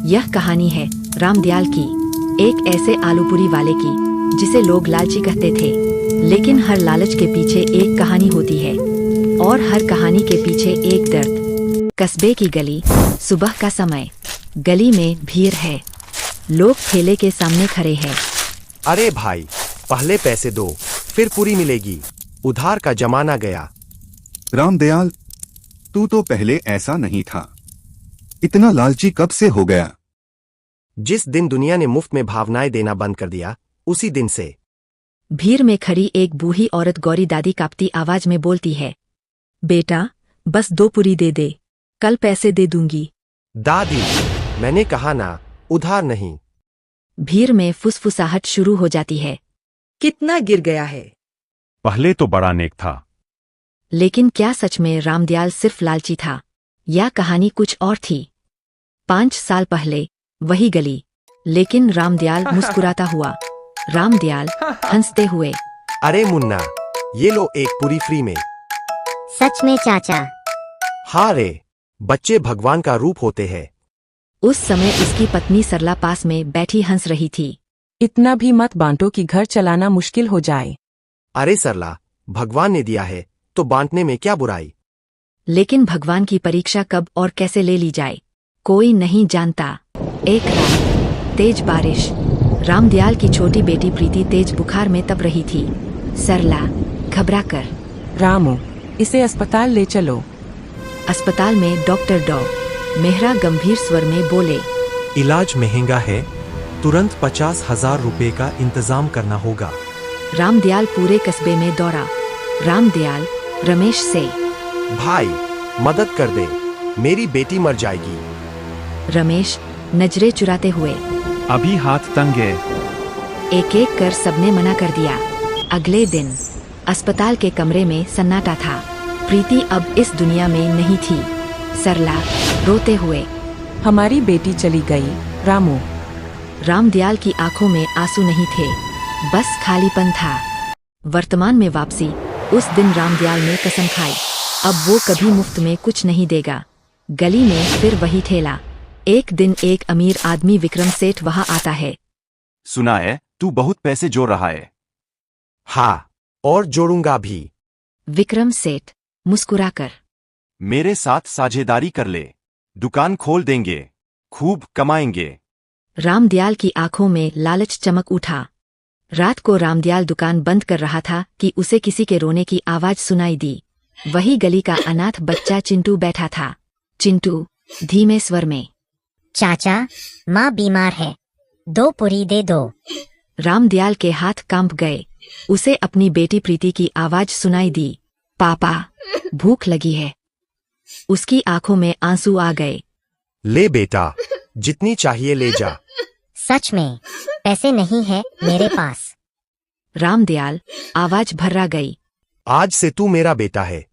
यह कहानी है रामदयाल की, एक ऐसे आलूपुरी वाले की जिसे लोग लालची कहते थे। लेकिन हर लालच के पीछे एक कहानी होती है और हर कहानी के पीछे एक दर्द। कस्बे की गली, सुबह का समय। गली में भीड़ है, लोग ठेले के सामने खड़े हैं। अरे भाई, पहले पैसे दो, फिर पूरी मिलेगी। उधार का जमाना गया। रामदयाल, तू तो पहले ऐसा नहीं था। इतना लालची कब से हो गया? जिस दिन दुनिया ने मुफ्त में भावनाएं देना बंद कर दिया, उसी दिन से। भीड़ में खड़ी एक बूढ़ी औरत गौरी दादी कांपती आवाज में बोलती है, बेटा बस 2 पूरी दे दे, कल पैसे दे दूंगी। दादी, मैंने कहा ना, उधार नहीं। भीड़ में फुसफुसाहट शुरू हो जाती है। कितना गिर गया है? पहले तो बड़ा नेक था। लेकिन क्या सच में रामदयाल सिर्फ लालची था या कहानी कुछ और थी? 5 साल पहले वही गली, लेकिन रामदयाल मुस्कुराता हुआ, रामदयाल हंसते हुए। अरे मुन्ना, ये लो एक पूरी फ्री में। सच में चाचा? हाँ रे, बच्चे भगवान का रूप होते हैं। उस समय उसकी पत्नी सरला पास में बैठी हंस रही थी। इतना भी मत बांटो कि घर चलाना मुश्किल हो जाए। अरे सरला, भगवान ने दिया है तो बांटने में क्या बुराई। लेकिन भगवान की परीक्षा कब और कैसे ले ली जाए, कोई नहीं जानता। एक रात तेज बारिश, रामदयाल की छोटी बेटी प्रीति तेज बुखार में तप रही थी। सरला घबराकर, रामू, इसे अस्पताल ले चलो। अस्पताल में डॉक्टर डॉ मेहरा गंभीर स्वर में बोले, इलाज महंगा है, तुरंत 50,000 रुपए का इंतजाम करना होगा। रामदयाल पूरे कस्बे में दौड़ा। रामदयाल रमेश से, भाई मदद कर दे, मेरी बेटी मर जाएगी। रमेश नजरें चुराते हुए, अभी हाथ तंग है। एक एक कर सबने मना कर दिया। अगले दिन अस्पताल के कमरे में सन्नाटा था। प्रीति अब इस दुनिया में नहीं थी। सरला रोते हुए, हमारी बेटी चली गई। रामू। रामदयाल की आंखों में आंसू नहीं थे, बस खालीपन था। वर्तमान में वापसी। उस दिन रामदयाल ने कसम खाई, अब वो कभी मुफ्त में कुछ नहीं देगा। गली में फिर वही ठेला। एक दिन एक अमीर आदमी विक्रम सेठ वहां आता है। सुना है तू बहुत पैसे जोड़ रहा है। हाँ, और जोड़ूंगा भी। विक्रम सेठ मुस्कुराकर, मेरे साथ साझेदारी कर ले, दुकान खोल देंगे, खूब कमाएंगे। रामदयाल की आंखों में लालच चमक उठा। रात को रामदयाल दुकान बंद कर रहा था कि उसे किसी के रोने की आवाज सुनाई दी। वही गली का अनाथ बच्चा चिंटू बैठा था। चिंटू धीमे स्वर में, चाचा, माँ बीमार है, 2 पूरी दे दो। रामदयाल के हाथ कांप गए। उसे अपनी बेटी प्रीति की आवाज सुनाई दी, पापा भूख लगी है। उसकी आंखों में आंसू आ गए। ले बेटा, जितनी चाहिए ले जा। सच में पैसे नहीं है मेरे पास। रामदयाल आवाज भर्रा गई, आज से तू मेरा बेटा है।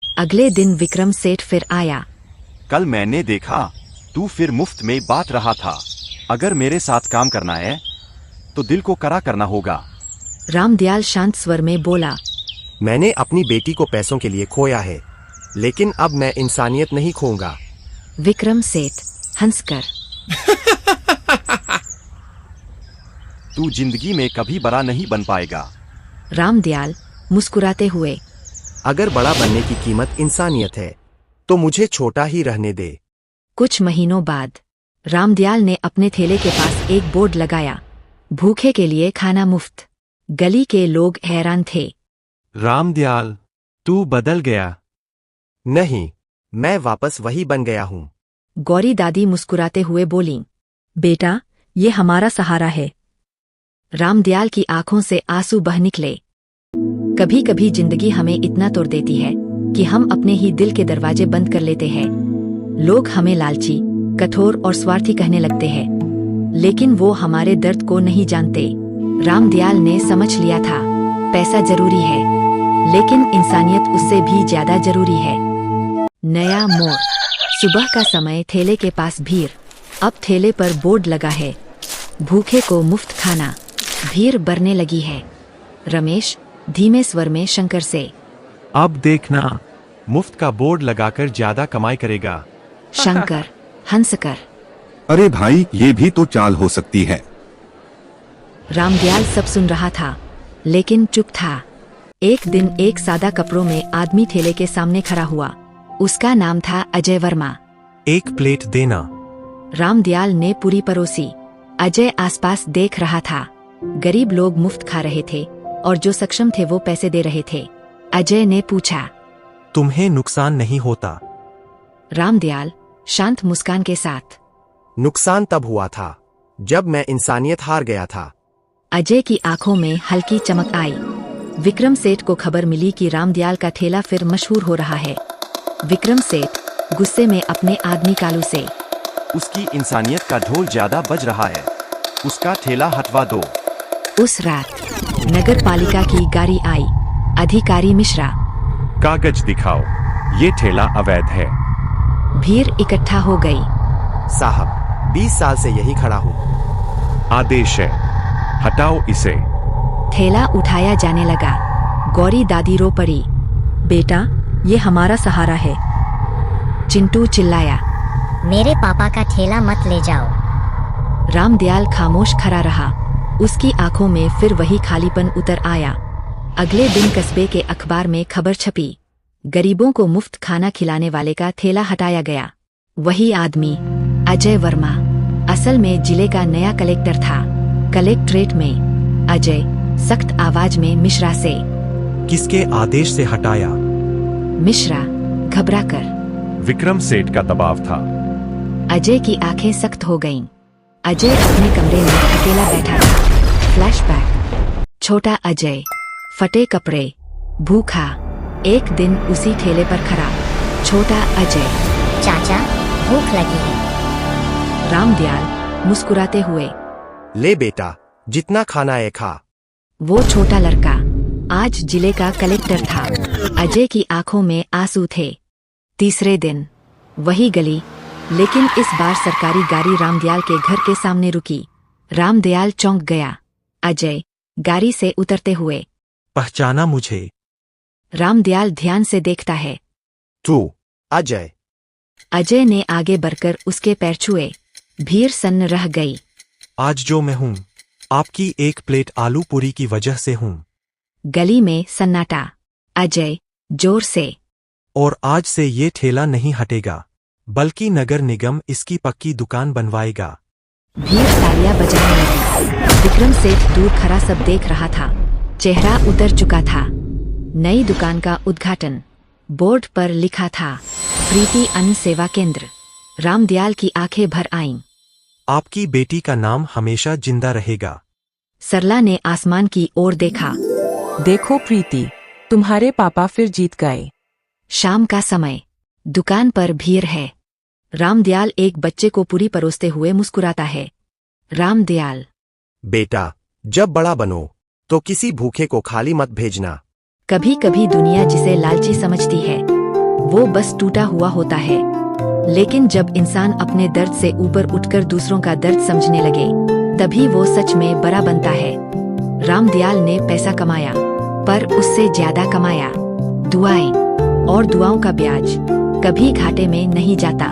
अगले दिन विक्रम सेठ फिर आया। कल मैंने देखा तू फिर मुफ्त में बांट रहा था। अगर मेरे साथ काम करना है तो दिल को कड़ा करना होगा। रामदयाल शांत स्वर में बोला, मैंने अपनी बेटी को पैसों के लिए खोया है, लेकिन अब मैं इंसानियत नहीं खोऊंगा। विक्रम सेठ हंसकर, तू जिंदगी में कभी बड़ा नहीं बन पाएगा। रामदयाल मुस्कुराते हुए, अगर बड़ा बनने की कीमत इंसानियत है तो मुझे छोटा ही रहने दे। कुछ महीनों बाद रामदयाल ने अपने ठेले के पास एक बोर्ड लगाया, भूखे के लिए खाना मुफ्त। गली के लोग हैरान थे। रामदयाल, तू बदल गया। नहीं, मैं वापस वही बन गया हूँ। गौरी दादी मुस्कुराते हुए बोलीं, बेटा ये हमारा सहारा है। रामदयाल की आंखों से आंसू बह निकले। कभी कभी जिंदगी हमें इतना तोड़ देती है कि हम अपने ही दिल के दरवाजे बंद कर लेते हैं। लोग हमें लालची, कठोर और स्वार्थी कहने लगते हैं, लेकिन वो हमारे दर्द को नहीं जानते। रामदयाल ने समझ लिया था, पैसा जरूरी है, लेकिन इंसानियत उससे भी ज्यादा जरूरी है। नया मोड़। सुबह का समय, ठेले के पास भीड़। अब ठेले पर बोर्ड लगा है, भूखे को मुफ्त खाना। भीड़ बढ़ने लगी है। रमेश धीमे स्वर में शंकर से, अब देखना, मुफ्त का बोर्ड लगाकर ज्यादा कमाई करेगा। शंकर हंसकर, अरे भाई, ये भी तो चाल हो सकती है। रामदयाल सब सुन रहा था, लेकिन चुप था। एक दिन एक सादा कपड़ों में आदमी ठेले के सामने खड़ा हुआ। उसका नाम था अजय वर्मा। एक प्लेट देना। रामदयाल ने पूरी परोसी। अजय आसपास देख रहा था। गरीब लोग मुफ्त खा रहे थे और जो सक्षम थे वो पैसे दे रहे थे। अजय ने पूछा, तुम्हें नुकसान नहीं होता? रामदयाल शांत मुस्कान के साथ, नुकसान तब हुआ था जब मैं इंसानियत हार गया था। अजय की आंखों में हल्की चमक आई। विक्रम सेठ को खबर मिली कि रामदयाल का ठेला फिर मशहूर हो रहा है। विक्रम सेठ गुस्से में अपने आदमी कालू से, उसकी इंसानियत का ढोल ज्यादा बज रहा है, उसका ठेला हटवा दो। उस रात नगर पालिका की गाड़ी आई। अधिकारी मिश्रा, कागज दिखाओ, ये ठेला अवैध है। भीड़ इकट्ठा हो गई। साहब, 20 साल से यही खड़ा हूँ। आदेश है, हटाओ इसे। ठेला उठाया जाने लगा। गौरी दादी रो पड़ी। बेटा, ये हमारा सहारा है। चिंटू चिल्लाया। मेरे पापा का ठेला मत ले जाओ। रामदयाल खामोश खड़ा रहा। उसकी आंखों में फिर वही खालीपन उतर आया। अगले दिन कस्बे के अखबार में खबर छपी, गरीबों को मुफ्त खाना खिलाने वाले का ठेला हटाया गया। वही आदमी अजय वर्मा असल में जिले का नया कलेक्टर था। कलेक्ट्रेट में अजय सख्त आवाज में मिश्रा से, किसके आदेश से हटाया? मिश्रा घबराकर, विक्रम सेठ का दबाव था। अजय की आंखें सख्त हो गईं। अजय अपने कमरे में अकेला बैठा था। फ्लैशबैक। छोटा अजय, फटे कपड़े, भूखा। एक दिन उसी ठेले पर खड़ा। छोटा अजय, चाचा, भूख लगी है। रामदयाल मुस्कुराते हुए, ले बेटा, जितना खाना है खा। वो छोटा लड़का आज जिले का कलेक्टर था। अजय की आंखों में आंसू थे। तीसरे दिन वही गली, लेकिन इस बार सरकारी गाड़ी रामदयाल के घर के सामने रुकी। रामदयाल चौंक गया। अजय गाड़ी से उतरते हुए, पहचाना मुझे? रामदयाल ध्यान से देखता है। तू अजय? अजय ने आगे बढ़कर उसके पैर छुए। भीड़ सन्न रह गई। आज जो मैं हूँ, आपकी एक प्लेट आलू पूरी की वजह से हूँ। गली में सन्नाटा। अजय जोर से, और आज से ये ठेला नहीं हटेगा, बल्कि नगर निगम इसकी पक्की दुकान बनवाएगा। भीड़ तालियां बजाने लगी। विक्रम सेठ दूर खड़ा सब देख रहा था। चेहरा उतर चुका था। नई दुकान का उद्घाटन। बोर्ड पर लिखा था, प्रीति अन्न सेवा केंद्र। रामदयाल की आंखें भर आईं। आपकी बेटी का नाम हमेशा जिंदा रहेगा। सरला ने आसमान की ओर देखा। देखो प्रीति, तुम्हारे पापा फिर जीत गए। शाम का समय। दुकान पर भीड़ है। रामदयाल एक बच्चे को पूरी परोसते हुए मुस्कुराता है। रामदयाल, बेटा, जब बड़ा बनो तो किसी भूखे को खाली मत भेजना। कभी कभी दुनिया जिसे लालची समझती है वो बस टूटा हुआ होता है, लेकिन जब इंसान अपने दर्द से ऊपर उठकर दूसरों का दर्द समझने लगे तभी वो सच में बड़ा बनता है। रामदयाल ने पैसा कमाया, पर उससे ज्यादा कमाया दुआएं, और दुआओं का ब्याज कभी घाटे में नहीं जाता।